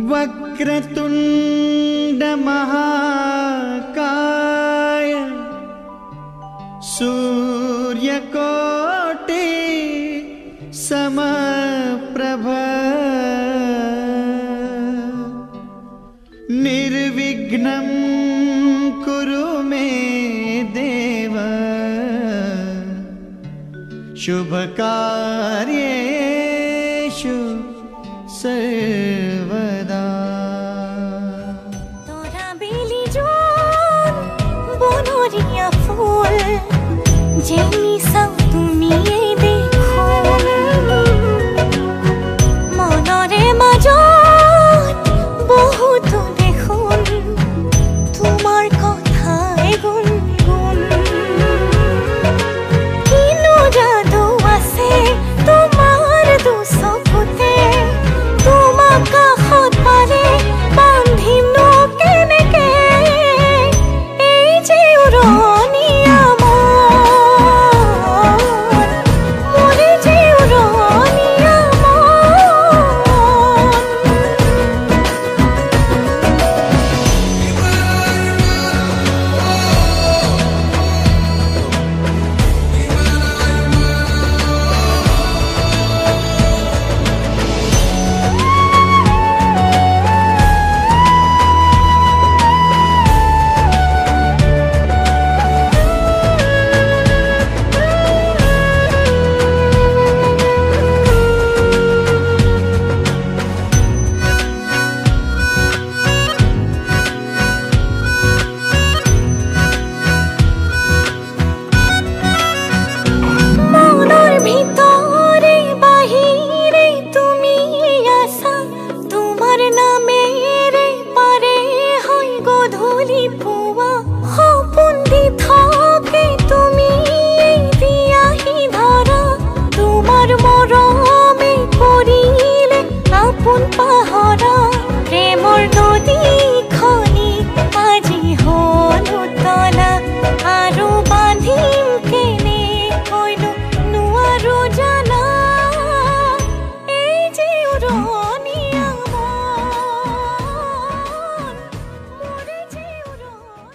वक्रतुंड महाकाय सूर्यकोटि समप्रभ निर्विघ्नं कुरु मे देव शुभकार्येषु सर्वदा। तोरा बेली जोन बनोरिया फूल जेनी सब তুমি দেখো মনরে মাজত বহুত দেখোন তোমার কথায় গুনগুন কিনো জাদু আছে তোমার দুচকুতে তোমাক কাষত পালে বান্ধিম নো কেনেকে এই যে উৰণীয়া প্ৰেমৰ নদীখনি আজি হ'ল উতলা আৰু বান্ধিম কেনে কৈনো নোৱাৰো জানা এই যে উৰণীয়া মন মোৰে যে উৰণীয়া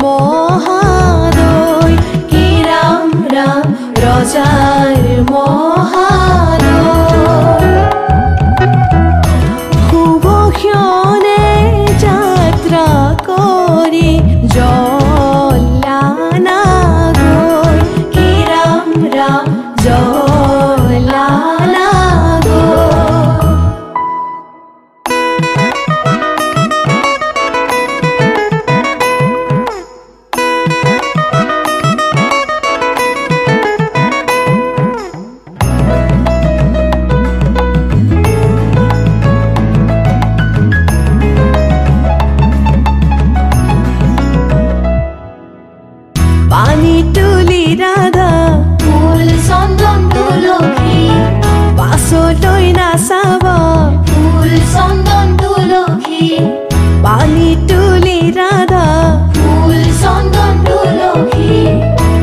মহাদয় কি ৰাম ৰাম ৰজাৰ মহাদয় শুভ ক্ষণে যাত্ৰা কৰি জলানা গৈ কি ৰাম ৰাম জলানা গৈ পানী তুলি ৰাধা ফুল চন্দন তুলসী পাছলৈ নাচাব ফুল চন্দন তুলসী পানী তুলি ৰাধা ফুল চন্দন তুলসী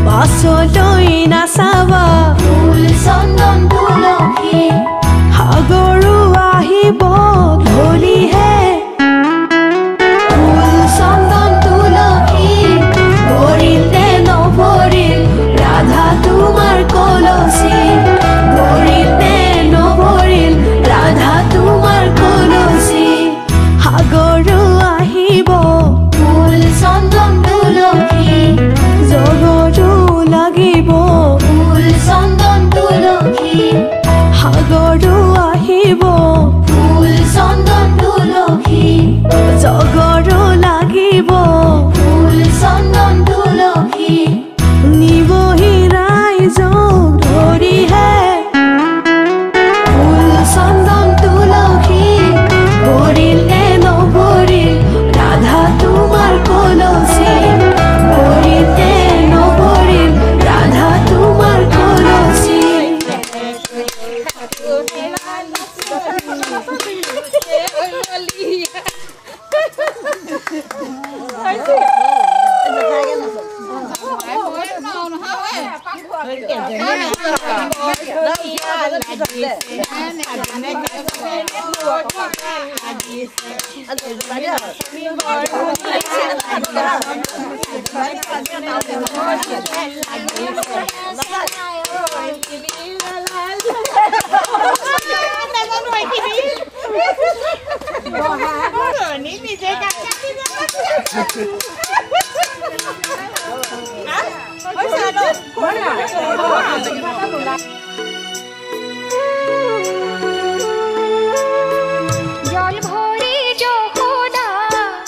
পাছলৈ নাচাব ফুল চন্দন তুলসী সাগৰো আহিব ধৰিহে ফুল চন্দন তুলসী ভৰিল নে নভৰিল ৰাধা তোমাৰ কলচী ভৰিল নে নভৰিল ৰাধা তোমাৰ কলচী সাগৰো আহিব ফুল চন্দন তুলসী জগতো লাগিব ফুল চন্দন তুলসী সাগৰো আহিব ফুল চন্দন তুলসী জগৰো লাগিব ফুল চন্দন তুলসী নিবহি ৰাইজক ধৰিহে ফুল চন্দন তুলসী ভৰিল নে নভৰিল ৰাধা তোমাৰ কলচী ভৰিল নে নভৰিল ৰাধা তোমাৰ কলচী জল ভৰি যশোদা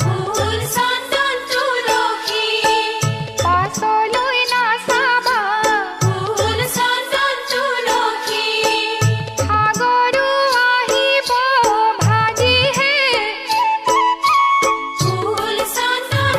ফুল চন্দন তুলসী পাছলৈ নাচাবা ফুল চন্দন তুলসী সাগৰো আহিব ভাজিহে ফুল চন্দন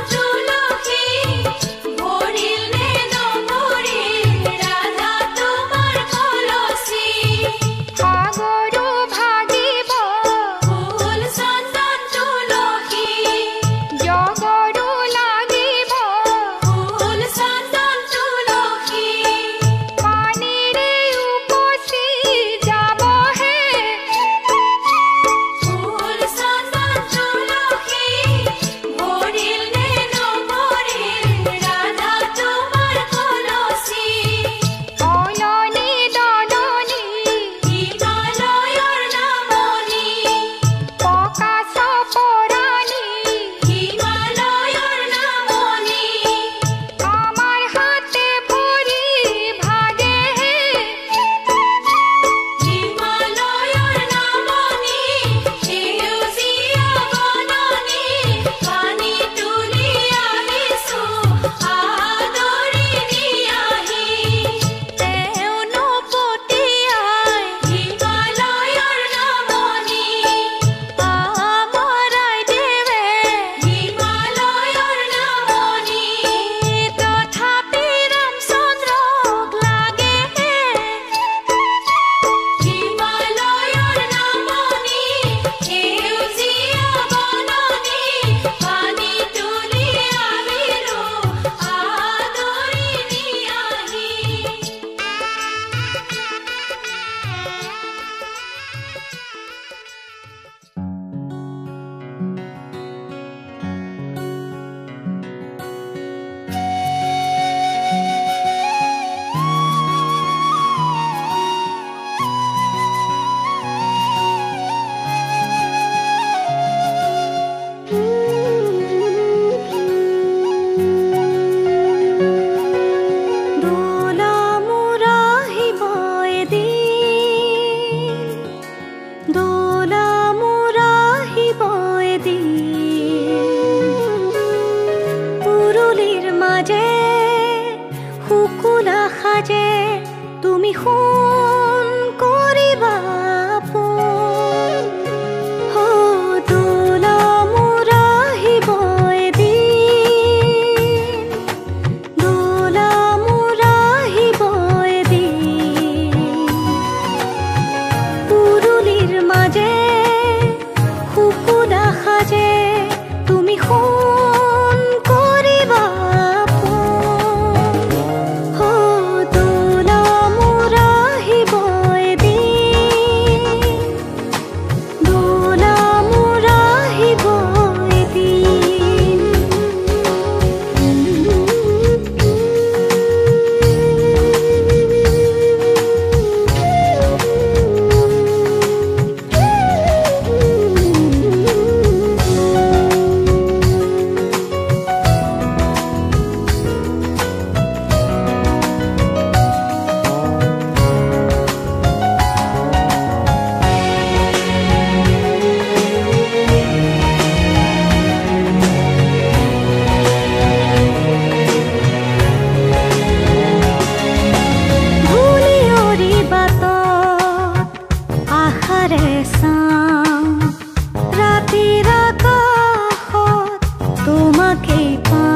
সাজে তুমি সোণ কৰিবা দোলা মোৰ আহিব এদিন, দোলা মোৰ আহিব এদিন। পুৰুলিৰ মাজে শুকুলা সাজে তুমি সোণ কৰিবা দোলা মোৰ আহিব এদিন, দোলা মোৰ আহিব এদিন। ধূলিয়ৰি বাটত আশাৰে চাওঁ, ৰাতিৰ আকাশত তোমাকেই পাওঁ।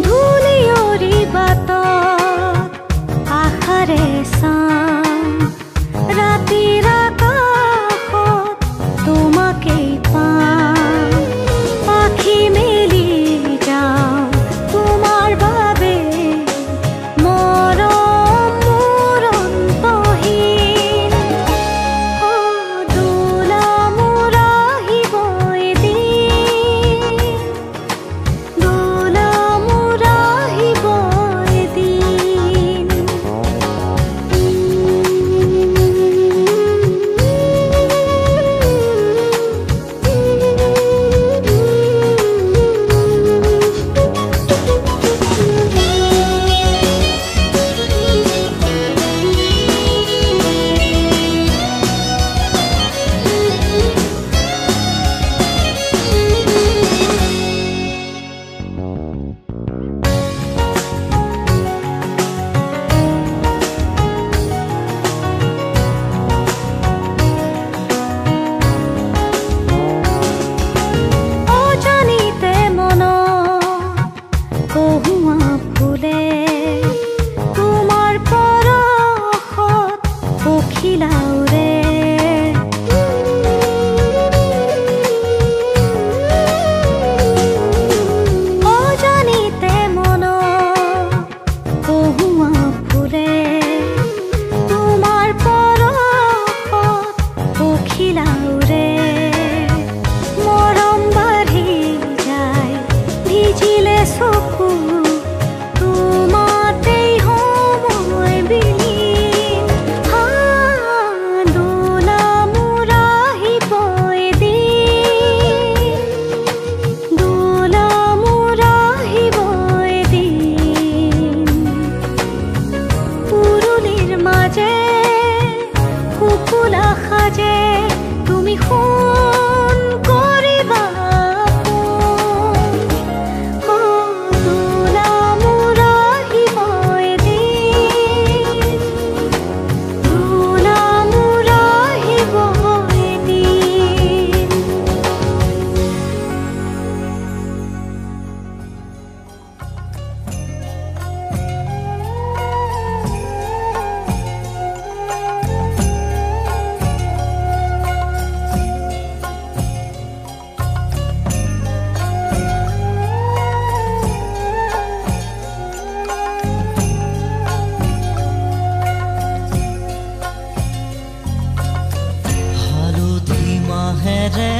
ধূলিয়ৰি বাটত আশাৰে চাওঁ, ৰাতিৰ আকাশত তোমাকেই পাওঁ। পাখি মেলি যাওঁ তোমাৰ বাবে, মৰম মোৰ অন্তহীন। দোলা মোৰ আহিব এদিন, দোলা মোৰ আহিব এদিন। অজানিতে মনত কহুৱা ফুলে তোমাৰ পৰশত পখিলা উৰে। অজানিতে মনত কহুৱা ফুলে তোমাৰ পৰশত পখিলা উৰে। মৰম বাঢ়ি যায় ভিজিলে চকু, তোমাতেই সময় বিলীন। দোলা মোৰ আহিব এদিন, দোলা মোৰ আহিব এদিন। পুৰুলিৰ মাজে শুকুলা সাজে তুমি সোণ কৰিবা দোলা মোৰ আহিব এদিন, দোলা মোৰ আহিব এদিন। হালধি মাহেৰে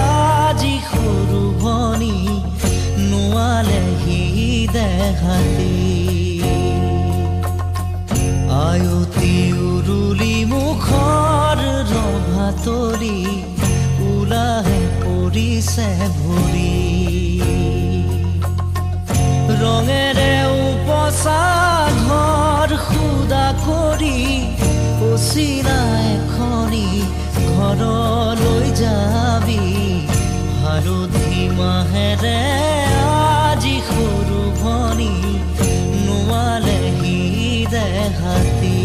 আজি সৰু ভনী নোৱালেহি দেখাতি। আয়তি উৰুলি মুখৰ ৰভা তৰি, ওলাহে পৰিছে ভৰি। ৰঙেৰে উপচা ঘৰ খুদা কৰি, অচিনা এখনি ঘৰলৈ যাবি। হালধি মাহেৰে আজি সৰু ভনী নোৱালেহি দেহাতী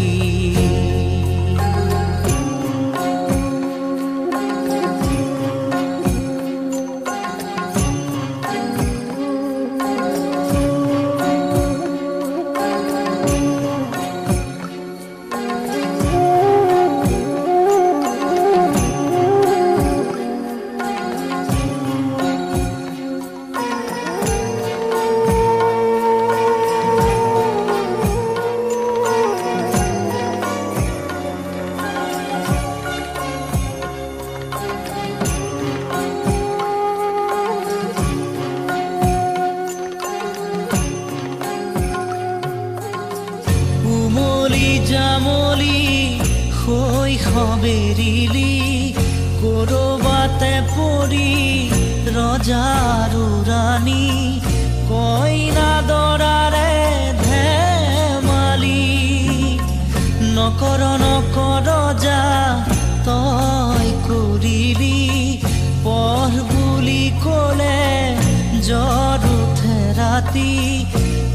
জামলি শৈশৱেৰিলি কৰবাতে পৰি ৰজাৰ ৰাণী কইনা দৰাৰে ধেমালি নকৰ নকৰ যা তই কৰিলি পঢ় বুলি ক'লে জ্বৰ উঠে ৰাতি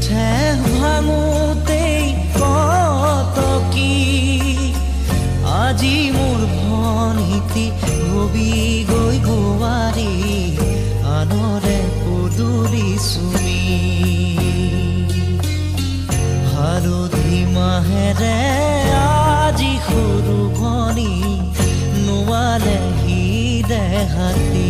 ঠেহ ভাঙোতেই আজি মোৰ ভনীতি হবি গৈ বোৱাৰী আনৰে পদূলি চুমি হালধি মাহেৰে আজি সৰু ভনী নোৱালেহি দেহাতী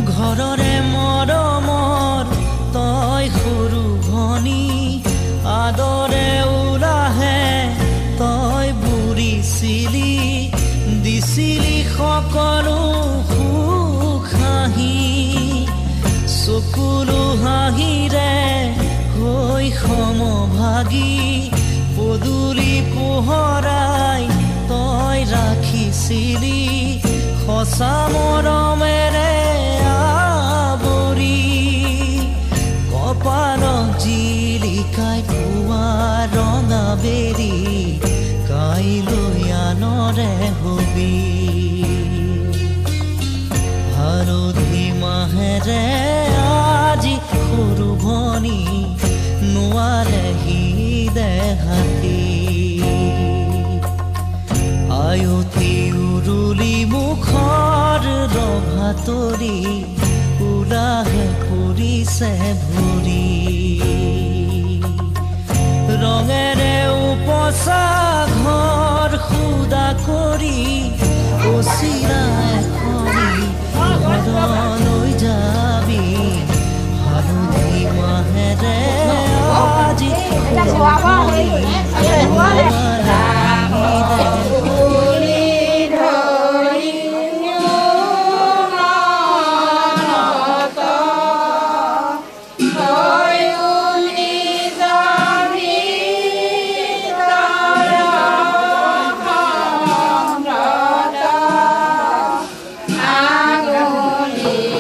ঘৰৰে মৰমৰ তই সৰু ভনী আদৰে উলাহে তই বুঢ়িছিলি দিছিলি সকলো সুখ হাঁহি চকুলো হাঁহিৰে হৈ সমভাগী পদূলি পোহৰাই তই ৰাখিছিলি সঁচা মৰমেৰে কপালত জিলিকাই পুৱা ৰঙা বেৰি কাইলৈ আনৰে হবি হালধি মাহেৰে আজি সৰু ভনী নোৱালেহি দেহাতী আয়তী উৰুলি মুখৰ ৰভাতৰি উলাহে পৰিছে ভৰি ৰঙেৰে উপচা ঘৰ খুদা কৰি অচিৰা এখনি ঘৰলৈ যাবি হালধি মাহেৰে আজি Agony.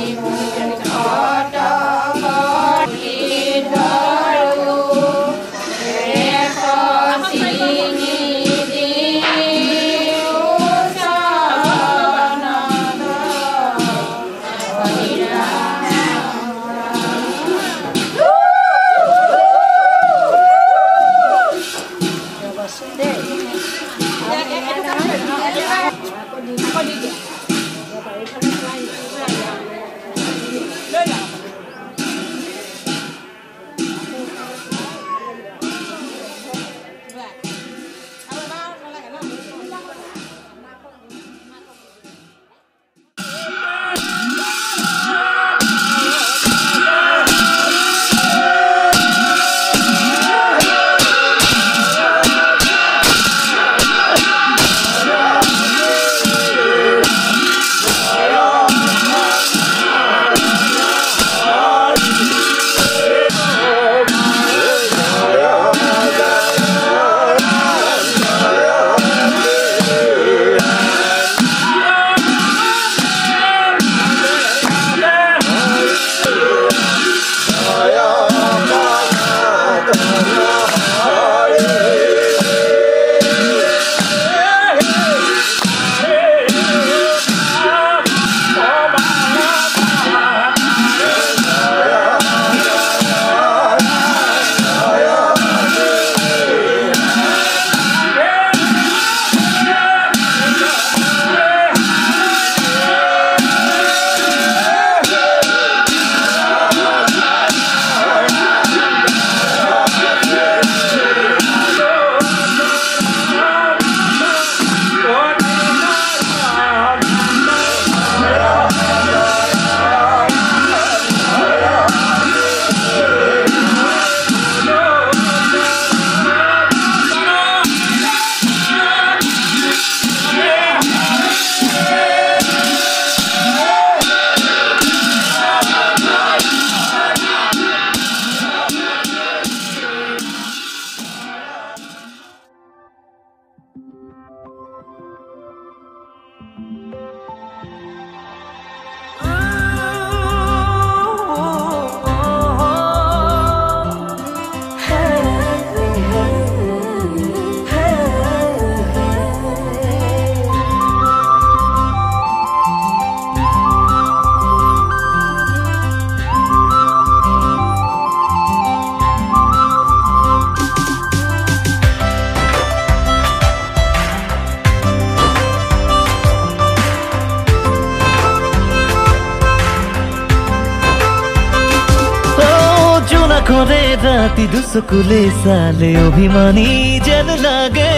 করে রাতি দুচকুলে চালে অভিমানী যেন লাগে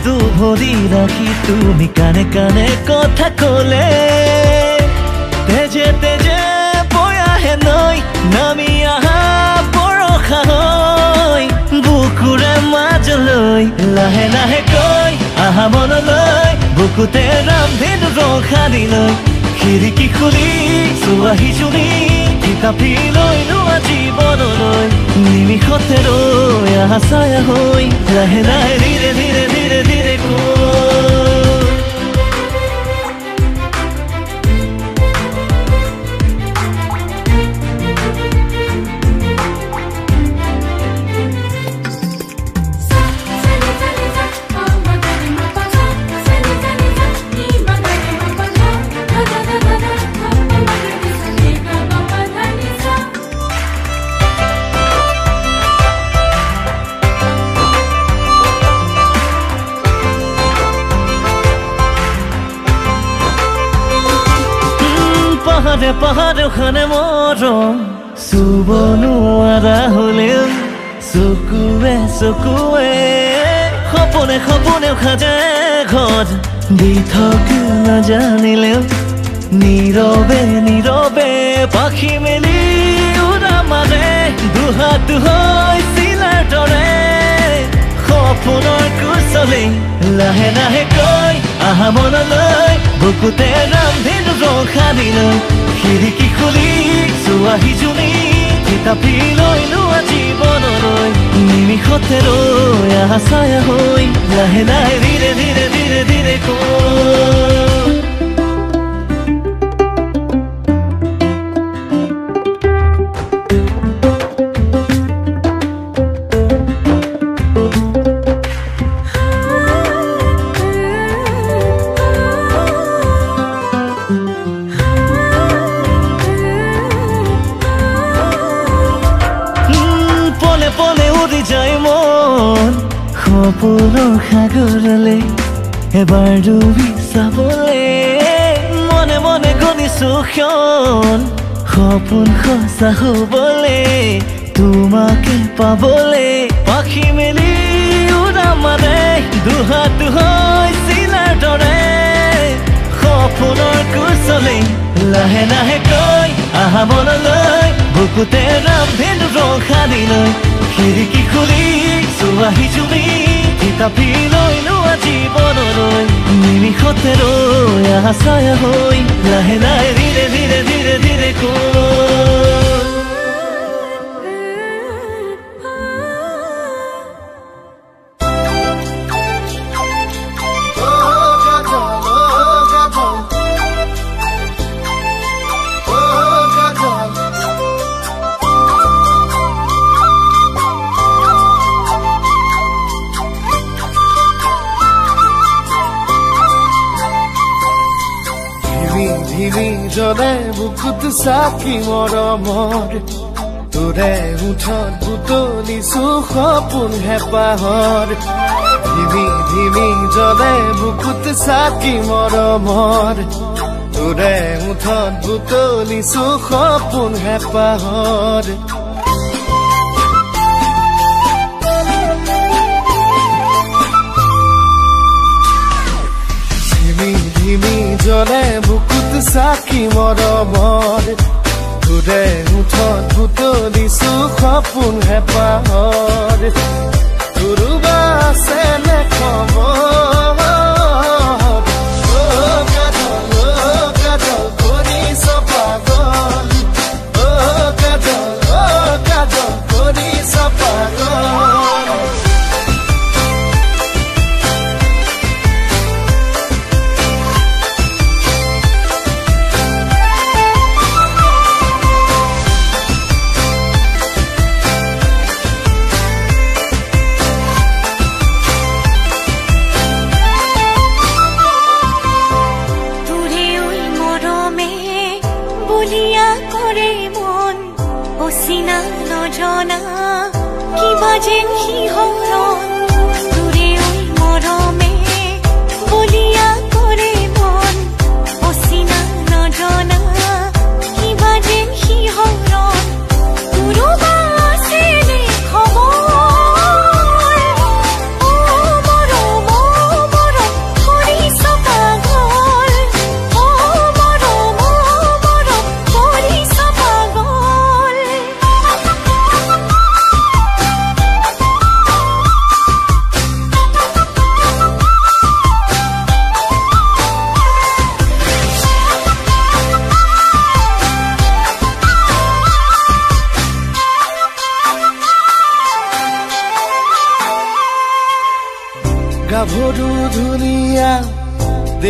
দুভরি রাখি তুমি কানে কানে কথা কলে তেজে তেজে বয়াহে নৈ নামি আহা বৰষা হৈ বুকুৰে মাজলৈ লাহে লাহে কৈ আহা মনলৈ বুকুতে ৰামধেনু ৰখা দিলৈ খিৰিকী খুলি চোৱাহি জুৰি কিতাপি লৈ লোৱা জীৱনলৈ নিমিষতে ৰৈ আহা ছায়া হৈ লাহে লাহে ধীৰে ধীৰে ধীৰে ধীৰে পাহাড়ে পাহাড়ে ওখানে মৰম চুব নোৱাৰা হলেও চকুৱে চকুৱে সপোনে সপোনে খাজে ঘৰ দি থকে নাজানিলেও নীৰৱে নীৰৱে পাখি মেলি উৰা মাৰে দুহাত হৈ চিলাৰ দৰে সপোনৰ কুচলে লাহে লাহে কৈ আহা মনলৈ বুকুতে ৰামধেনু ৰখা দিলৈ খিৰিকী খুলি চোৱাহি জুৰি কিতাপি লৈ লোৱা জীৱনলৈ নিমিষতে ৰৈ আহা ছায়া হৈ লাহে লাহে ধীৰে ধীৰে ধীৰে ধীৰে সপোনৰ সাগৰলে এবাৰ ডুবি চাবলে মনে মনে গণিছো ক্ষণ সপোন সঁচা হবলে তোমাকে পাবলে পাখি মেলি উৰা মাৰে দুহাত হৈ চিলাৰ দৰে সপোনৰ কুচলে লাহে লাহে কৈ আহা মনলৈ বুকুতে ৰামধেনু ৰখা দিলৈ খিৰিকী খুলি চোৱাহি জুৰি কিতাপি লৈ লোৱা জীৱনলৈ নিমিষতে ৰৈ আহা ছায়া হৈ লাহে লাহে ধীৰে ধীৰে ধীৰে ধীৰে জলে বুকুত চাকি মৰমৰ তোৰে উঠত বুটলিছো সপোন হেঁপাহৰ ধিমি ধিমি জলে বুকুত চাকি মৰমৰ তোৰে উঠত বুটলিছো সপোন হেঁপাহৰ ধিমি জলে বুকুত চাকি মৰমৰ তোৰে উঠত বুটলিছো সপোন হেঁপাহৰ তোৰোবা আছে নে খবৰ কাজল কৰিছ পাগল কাজল কৰিছ পাগল অচিনা নজনা কিবা যেন শিহৰণ তোৰে ঐ মৰমে বলিয়া কৰে মন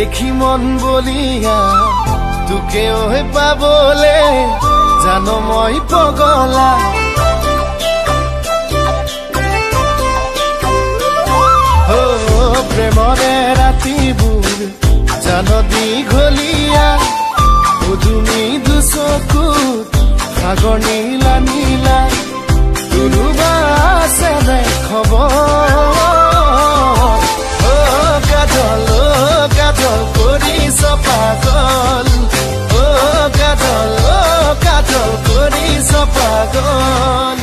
দেখি মন বলিয়া তোকে ওহে পাবলে জানো মই পগলা প্ৰেমৰে ৰাতিবোৰ জানো দীঘলীয়া উজুমি দুচকুত সাগৰ নীলা নীলা কোনোবা আছে নে খবৰ কাজল কাজল কৰিছ পাগল কাজল কাজল কৰিছ পাগল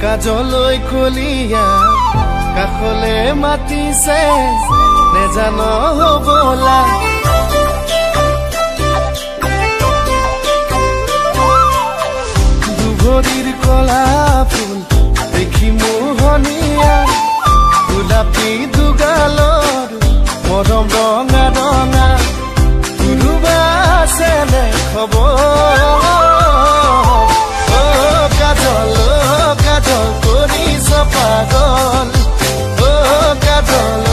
কাজলৈ কলিয়া কাষলে মাতিছে নেজান হবলা দুভৰিৰ কলা ফুল দেখি মোহনীয়া গোলাপী দুগালৰ মৰম ৰঙা ৰঙা কোনোবা আছে নে খবৰ কাজল কাজল কৰিছ পাগল কাজল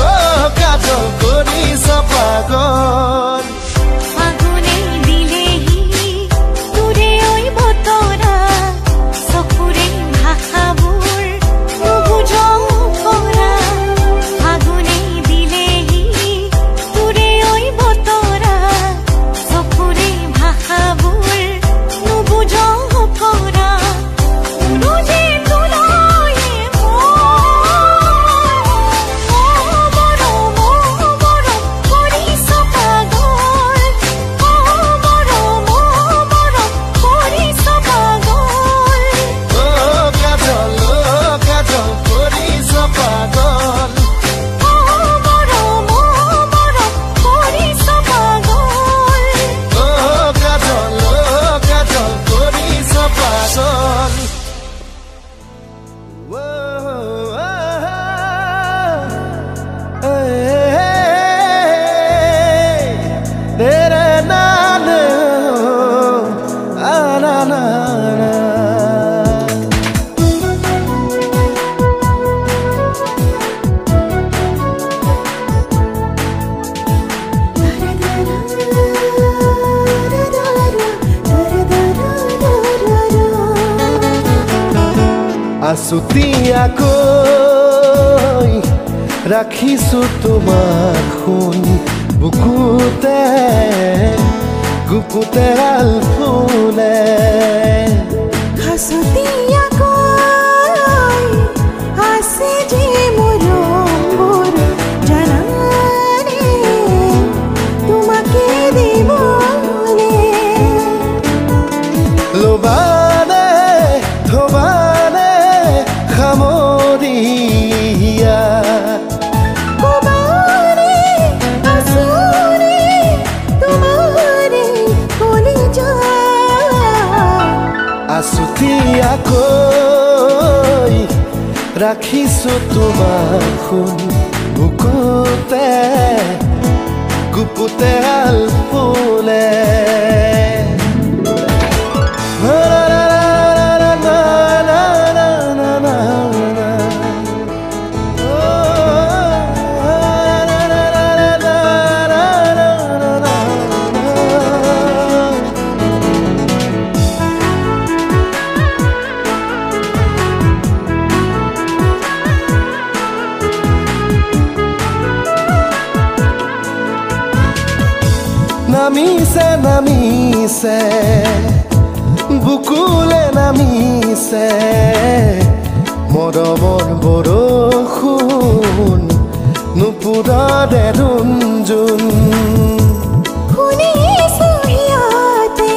কাজল কৰিছ পাগল ফাগুনে দিলেহি তোৰে ঐ বতৰা চকুৰে ভাষাবোৰ নুবুজ পৰা ফাগুনে দিলেহি তোৰে ঐ বতৰা চকুৰে ভাষাবোৰ নুবুজ পৰা আছুতীয়াকৈ ৰাখিছো তোমাক শুন বুকুতে গুপুতে আল ফুলে হাসতীয়াকৈ আছে যে মৰমবোৰ জানানে তোমাকে দিবলে লোবানে থবানে খামৰিয়া কবাৰে আছুৰে তোমাৰে কলিজা আছুতীয়াকৈ ৰাখিছো তোমাক শুন বুকুতে গুপুতে আল ফুলে নামিছে নামিছে বুকুলে নামিছে মৰমৰ বৰষুণ নুপুৰা দেৰুণ জোন শুনিছো হিয়াতে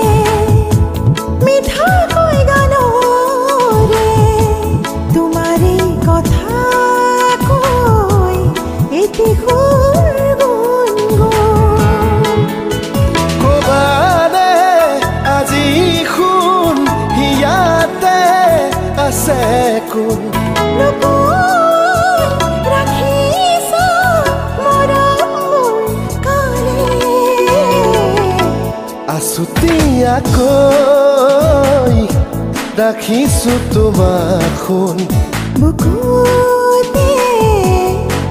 মিঠাকৈ গানৰে তোমাৰে কথা কৈ ৰাখিছো তোমাক শুন বুকুতে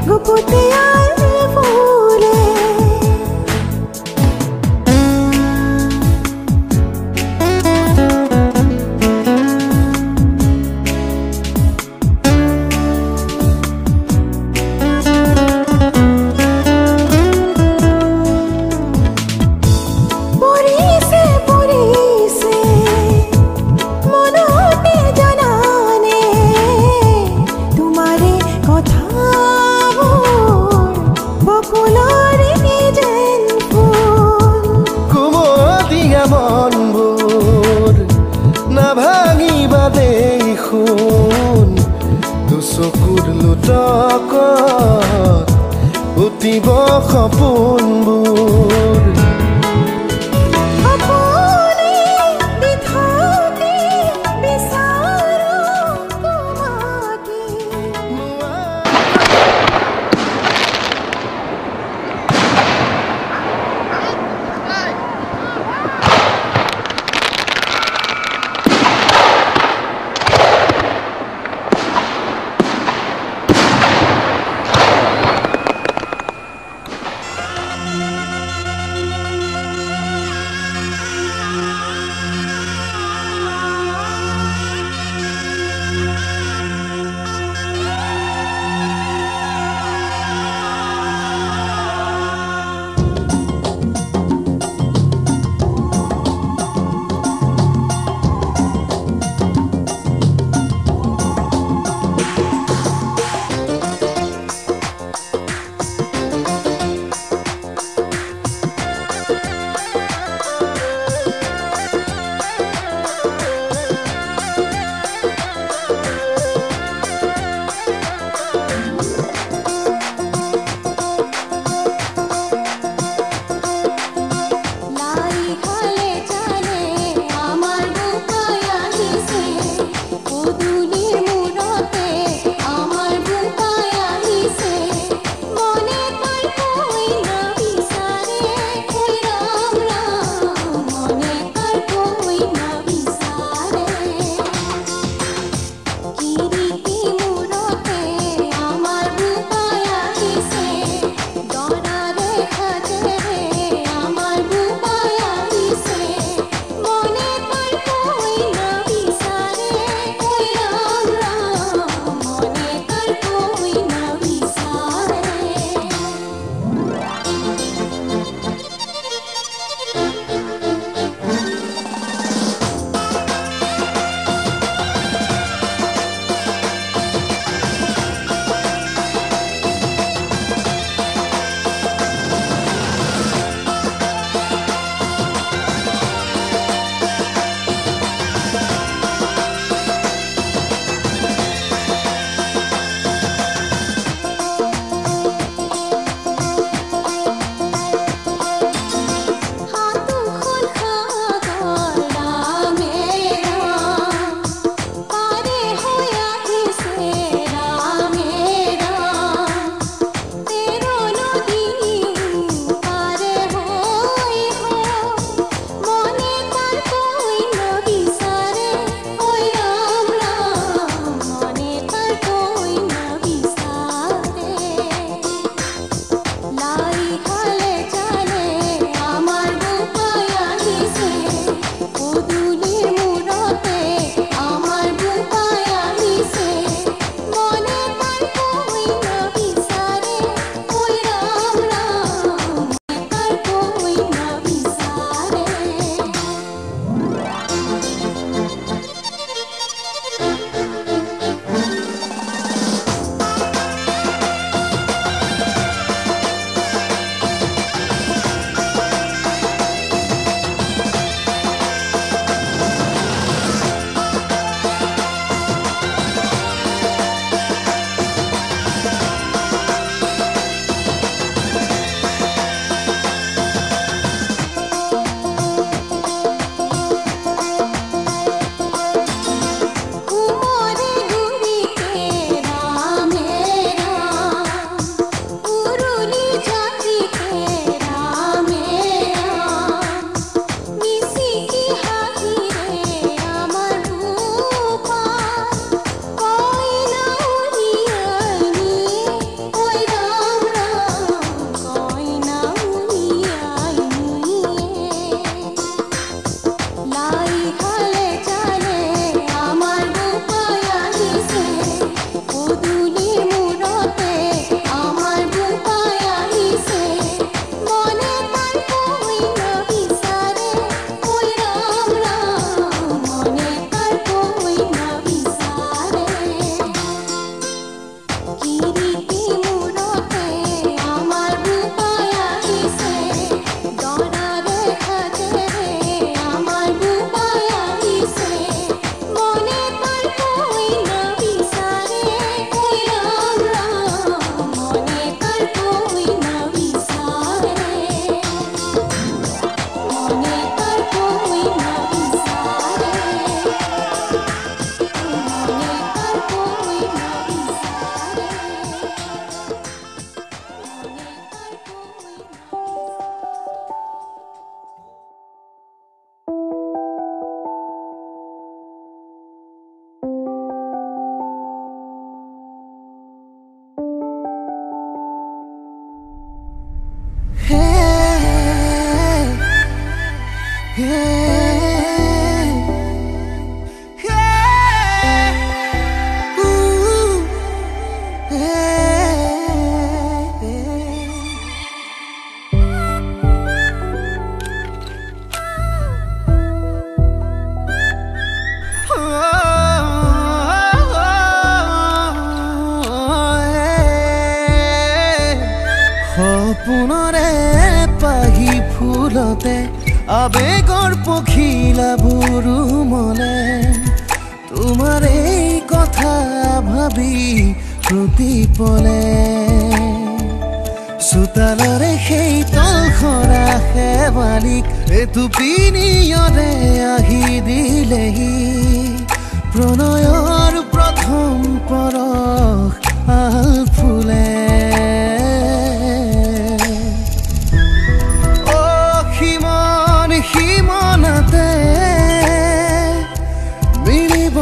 গুপুতে আলি ফুলে চকুৰ লোটকত উঠিব সপোনবোৰ সপোনৰে পাহি ফুলতে আবেগৰ পখিলাবোৰ মলে তোমাৰ এই কথা ভাবি প্ৰতিপলে চোতালৰে সেই তলখৰা শেৱালিক এটুপিনিয়ৰে আহি দিলেহি প্ৰণয়ৰ প্ৰথম পৰশ আল ফুলে সিমনাতে মিলিব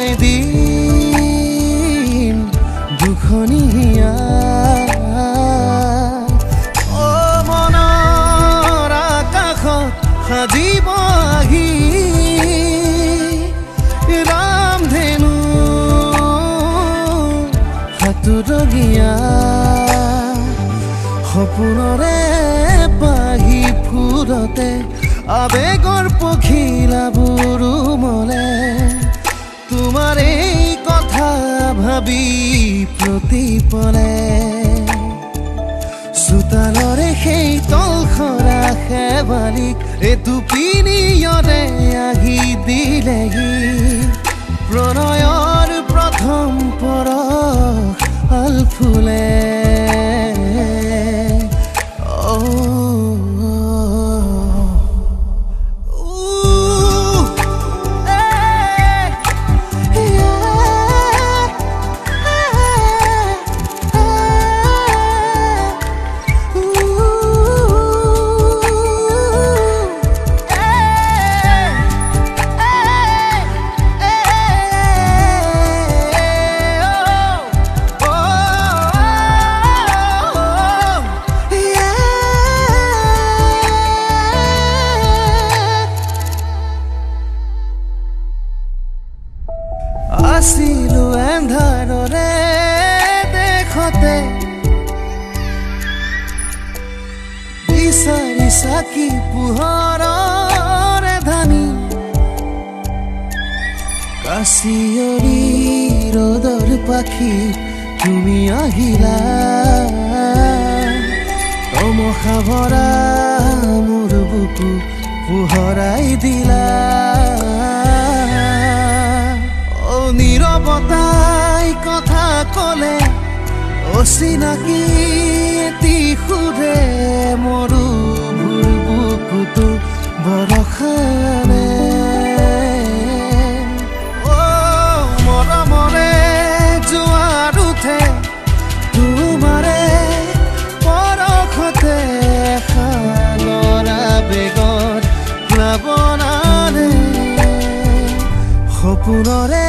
এদিন দুখনীয়া অ মনৰ আকাশত সাজিব আহি ৰামধেনু সাতোৰগীয়া সপোনৰে পাহি ফুলতে আবেগৰ পখিলাবোৰ মলে তোমাৰ এই কথা ভাবি প্ৰতিপলে চোতালৰে সেই তলখৰা শেৱালিক এটুপিনিয়ৰে আহি দিলেহি প্ৰণয়ৰ প্ৰথম পৰশ আল ফুলে আছিলো এন্ধাৰৰে দেখতে বিচাৰি চাকি পোহৰৰে ধানি কাচিয়ৰি ৰ'দৰ পাখি তুমি আহিলা তমসা ভৰা মোৰ বুকু পোহৰাই দিলা নীৰৱতাই কথা কলে অচিনাকি এটি সুৰে মৰু বুকুটো বৰষাৰে অ মৰমৰে জোৱাৰ উঠে তোমাৰে পৰশতে খালৰ আবেগত প্লাৱনাৰে সপোনৰে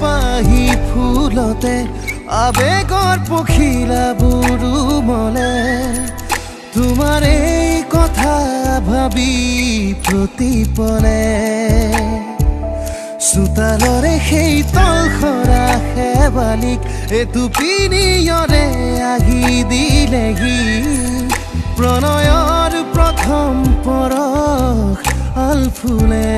পাহি ফুলতে আবেগৰ পখিলাবোৰ মলে তোমাৰ এই কথা ভাবি প্ৰতিপলে চোতালৰে সেই তলখৰা শেৱালিক এটুপিনিয়ৰে আহি দিলেহি প্ৰণয়ৰ প্ৰথম পৰশ আল ফুলে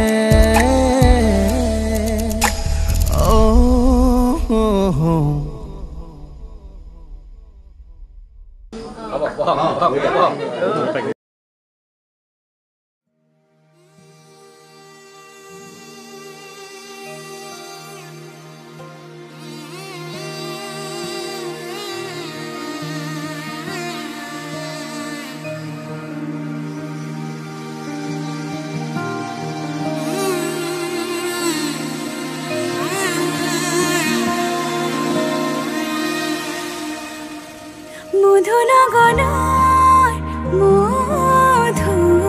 মধুনগনৰ মধুক্ষণ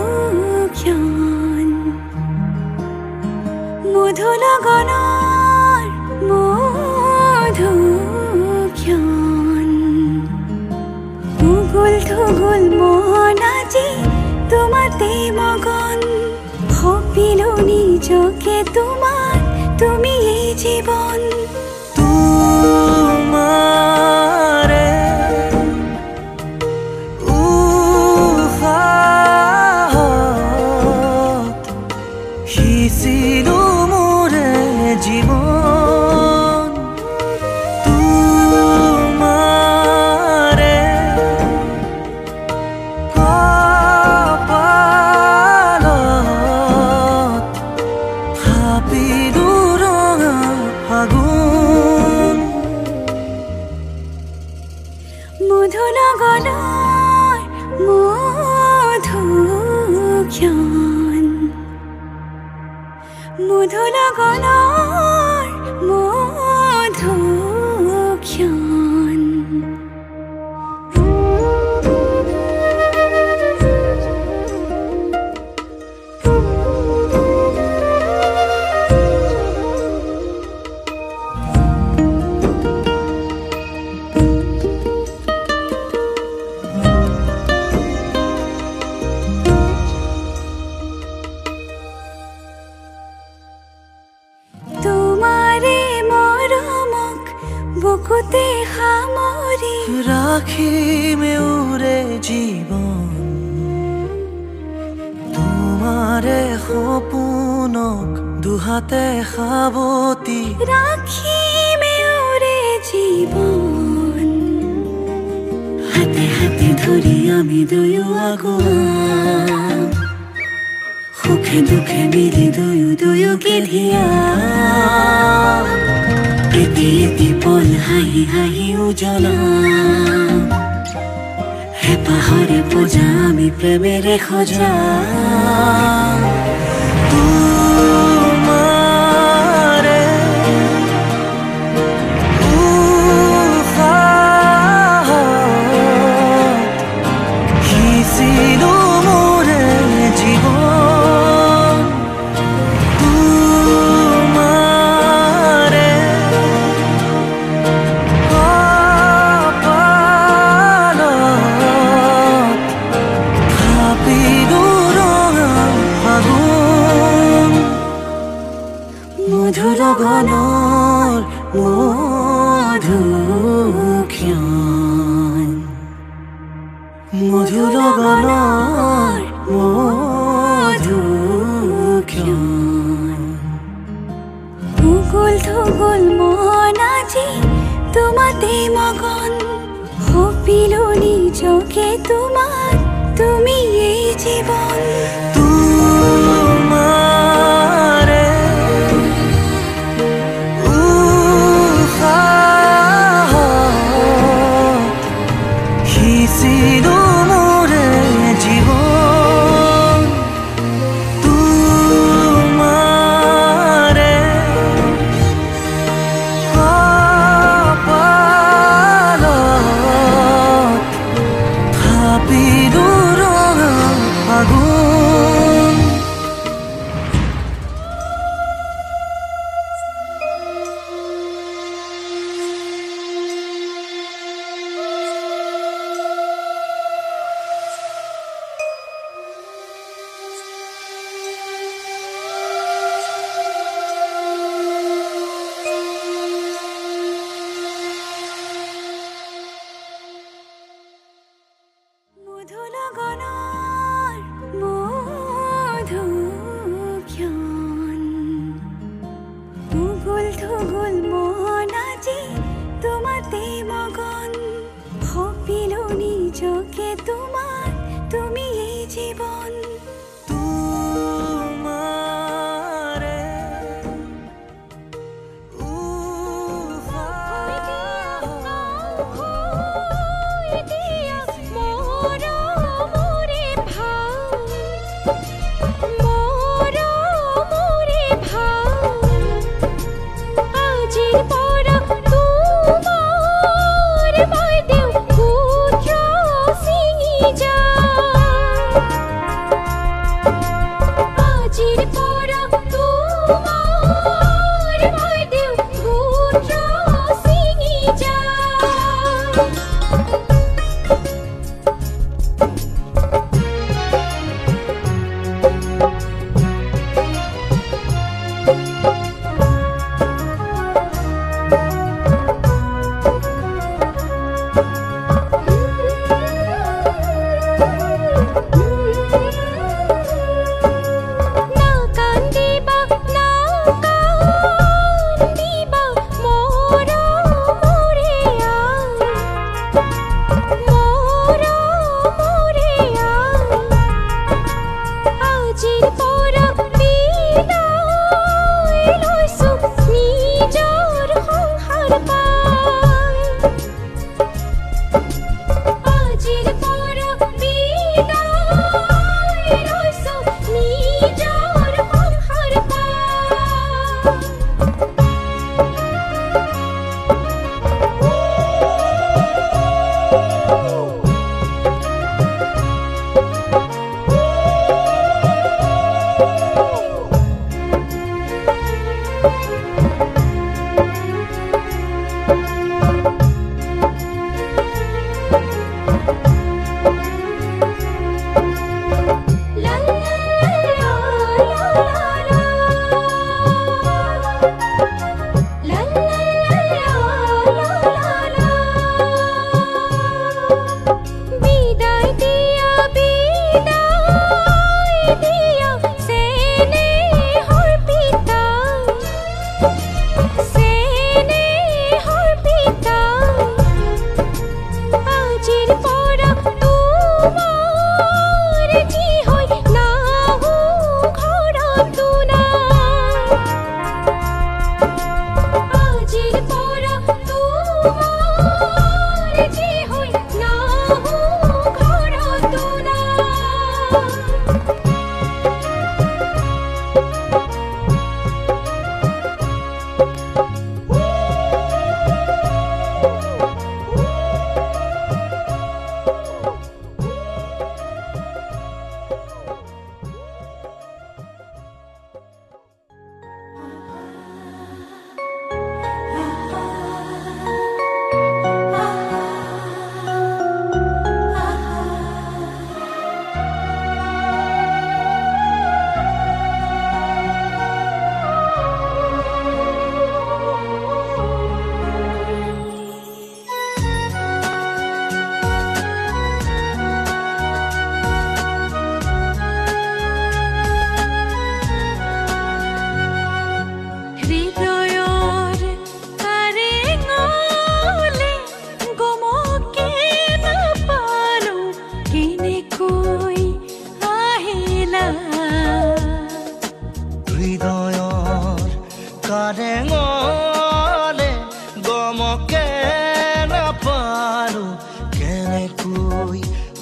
মধুনগনৰ মধুক্ষণ উগুল থুগুল মন আজি তোমাতে মগন সঁপিলো নিজকে তোমাৰ, তুমি এই জীবন। তোমাৰে উশাহত সিঁচিলো মোৰে জীৱন। তোমাৰে কপালত থাপিলো ৰঙা ফাগুন। মধু লগনৰ মধুক্ষণ, মধু লগনৰ মধুক্ষণ। তোমাৰে মৰমক বুকুতে সামৰি ৰাখিমে ওৰে জীৱন। তোমাৰে সপোনক দুহাতে সাৱটি ৰাখিমে ওৰে জীৱন। হাতে হাতে ধৰি আমি দুয়ো আগুৱাম, সুখে দুখে মিলি দুয়ো দুয়োকে ধিয়াম। এটি এটি পল হাঁহি হাঁহি উজ্বলাম, হেঁপাহৰে পূজা আমি প্ৰেমেৰে সজাম। তোমাৰে উশাহত সিঁচিলো মোৰে জীৱন। তোমাৰে কপালত থাপিলো ৰঙা ফাগুন। মধু লগনৰ মধুক্ষণ, মধু লগনৰ মধুক্ষণ। উগুল থুগুল মন আজি তোমাতে মগন, সঁপিলো নিজকে তোমাৰ, তুমি এই জীৱন। তোমাৰে উশাহত সিঁচিলো মোৰে জীৱন। তোমাৰে কপালত থাপিলো ৰঙা ফাগুন। মধু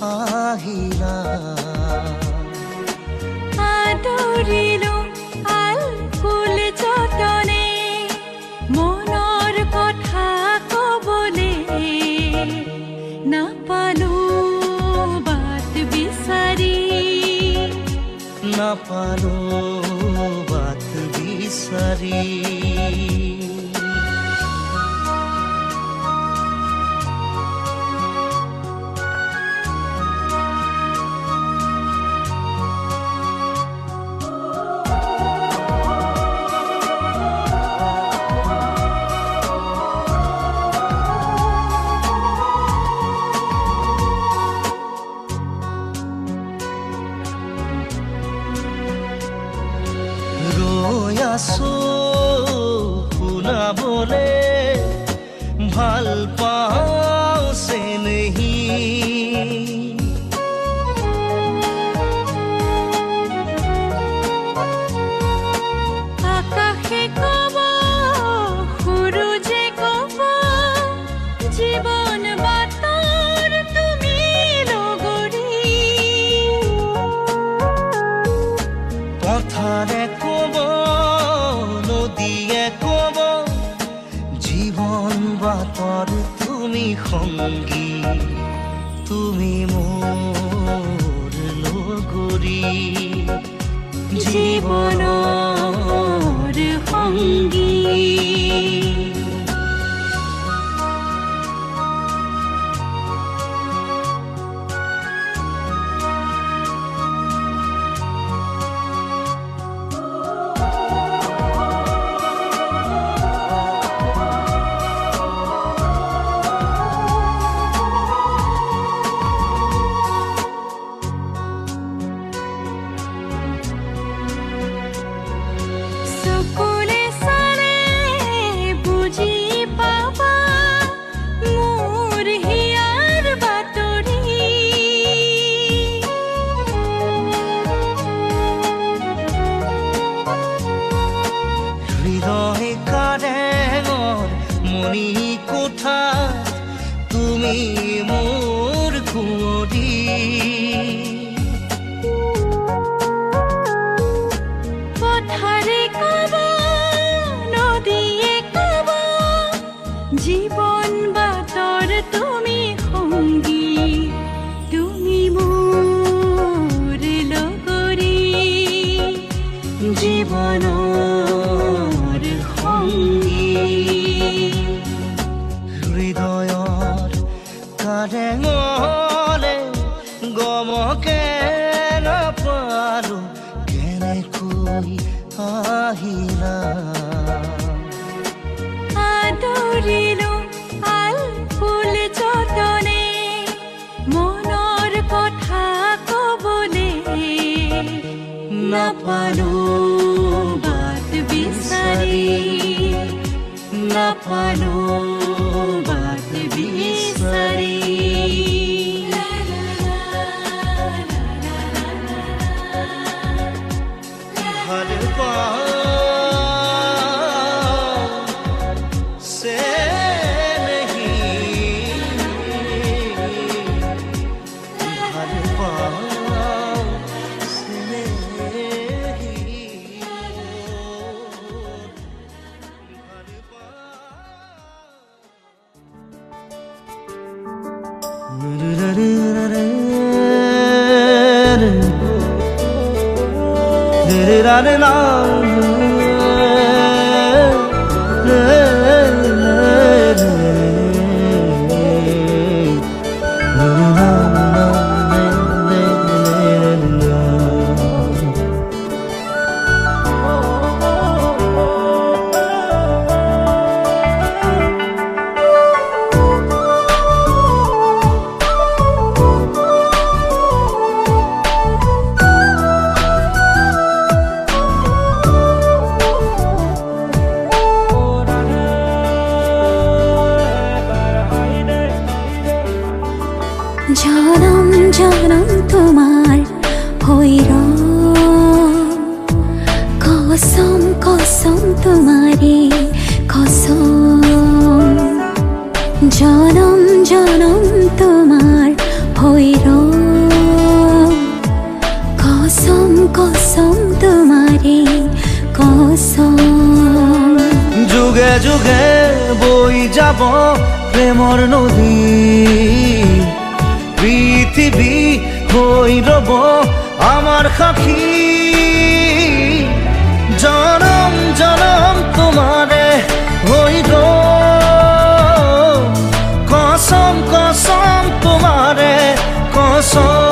আহিলা আদৰিলো আল ফুল যতনে মনৰ কথা কবলে নাপালো বাট বিচাৰি নাপালো বাট বিচাৰি শুনাবলে ভাল পাওঁ চেনেহি আকাশে কব সূৰুজে কব জীৱন বাটৰ তুমি লগৰী পথাৰে কব নদীয়ে কব জীৱন বাটৰ তুমি সংগী তুমি মোৰ লগৰী জীৱনৰ সংগী তুমি মোৰ কুঁৱৰী পথাৰে কব নদীয়ে কব জীৱন বাটৰ তুমি সংগী তুমি মোৰ লগৰী জীৱনৰ সংগী হৃদয়ৰ কাৰেঙলে গমকে নাপালো কেনেকৈ আহিলা আদৰিলো আল ফুল যতনে মনৰ কথা কবলে নাপালো বাট বিচাৰি নাপালো বাট বিচাৰি ভাল পাওঁ চেনেহি ভাল পাওঁ চেনেহি জনম জনম তোমার হইর কসম কসম তোমারে কসম জনম জনম তোমার হইর যুগে বই যাব প্ৰেমৰ নদী পৃথিৱী হৈ ৰব আমাৰ সাক্ষী জনম জনম তোমাৰে হৈ গ'ল কসম কসম তোমাৰে কসম